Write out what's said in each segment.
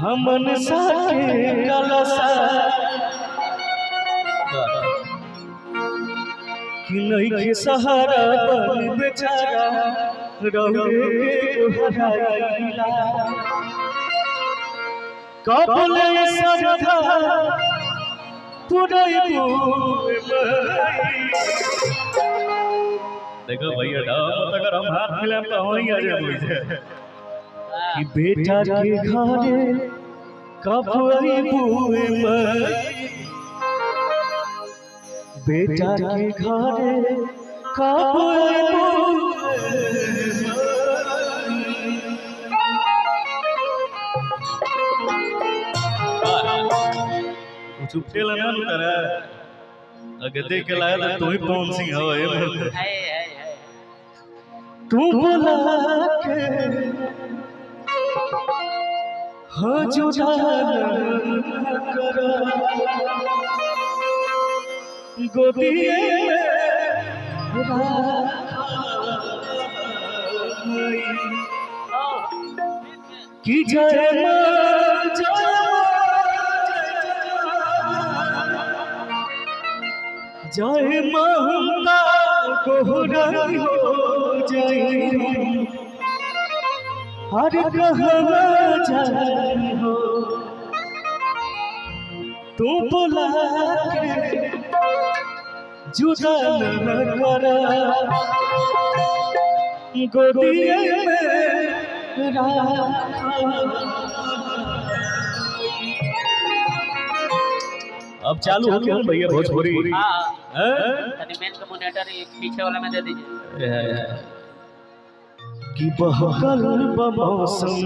हमन साके कलसा कि नहीं के सहारा बन बेचारा रौरे के हराइला कबले सरधा पुरैबू देखो भैया डाम अगर हम हाथ मिलाम तो वही आ जाए कि बेटा के घरे कब आईबू बेटा के घरे कब आईबू चुपके लगा न करे अगर देख के लाया तो तू ही कौन सी है तू बुला के हो जुदा कर गोदिए की जय जय महंगा कोहरा हो जाए हर कहना जाए हो तू बुला के जुदा न कर गोदिए में अब चालू हो गया भैया भोजपुरी। मेन कम्युनिकेटर पीछे वाला में दे दीजिए कि बहकल मौसम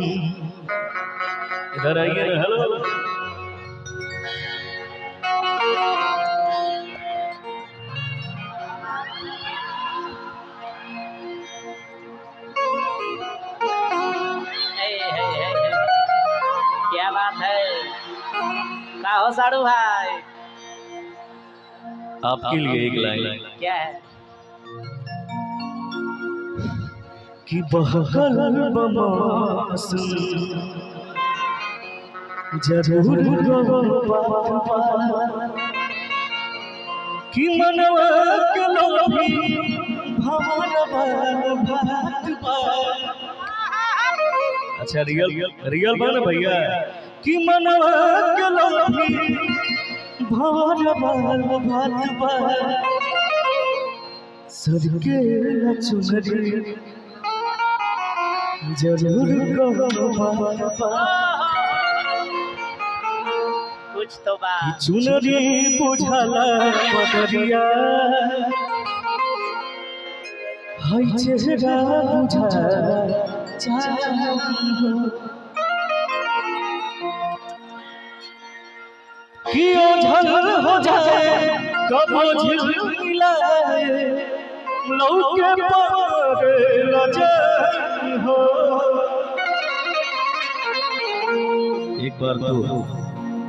इधर आइए ना हेलो क्या बात है का हो साड़ू भाई आपके लिए एक लाइन क्या है कि बहकल मौसम जरूर कि मनवा के लोभी भवर भात अच्छा रियल बन भैया कि मनवा के लोभी भवर भात सदके चुनरी जरूर कुछ तो बात चुनरी बुझला पगरिया हाय चेहरा बुझा कि ओझल हो जाए कबो झिलमिलाए लौके पर लजाई हो एक बार तो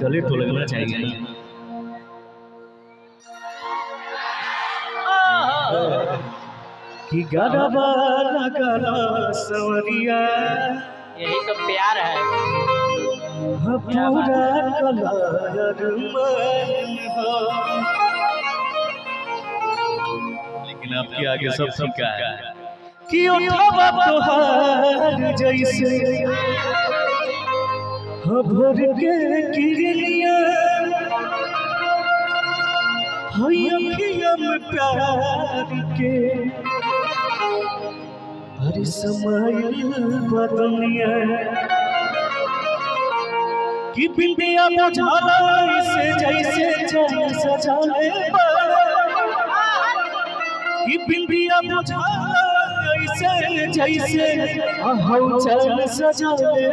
गले तो लगना चाहिए ना कि गरबा लगला सवरिया यही तो प्यार है पूरा कलर मन हो लेकिन आपके आगे सब फीका है कि उठावा तोहार जैसे भर के किरनिया हाय अखियाँ में प्यार के हर समय बदनिया कि बिंदिया बुझाला इसे जैसे चैन सजाले कि बिंदिया बुझाला इसे जैसे चैन सजाले